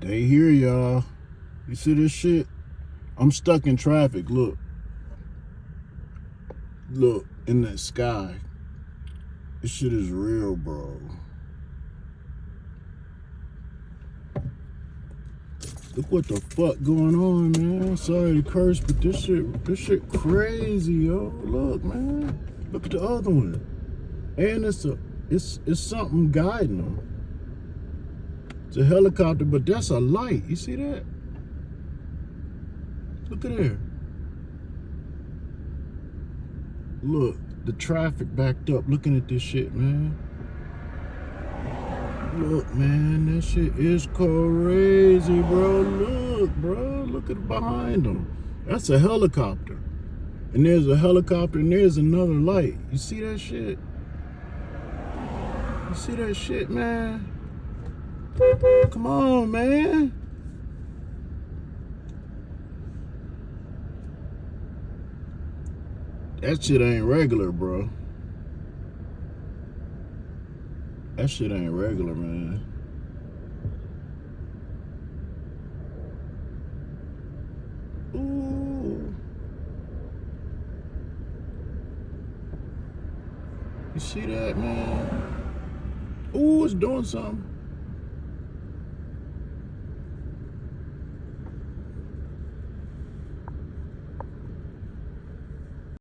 They here, y'all. You see this shit? I'm stuck in traffic. Look. Look, in that sky. This shit is real, bro. Look what the fuck going on, man. Sorry to curse, but this shit crazy, yo. Look, man. Look at the other one. And it's something guiding them. It's a helicopter, but that's a light. You see that? Look at there. Look, the traffic backed up looking at this shit, man. Look, man, that shit is crazy, bro. Look, bro. Look at behind them. That's a helicopter. And there's a helicopter and there's another light. You see that shit? You see that shit, man? Come on, man. That shit ain't regular, bro. That shit ain't regular, man. Ooh. You see that, man? Ooh, it's doing something.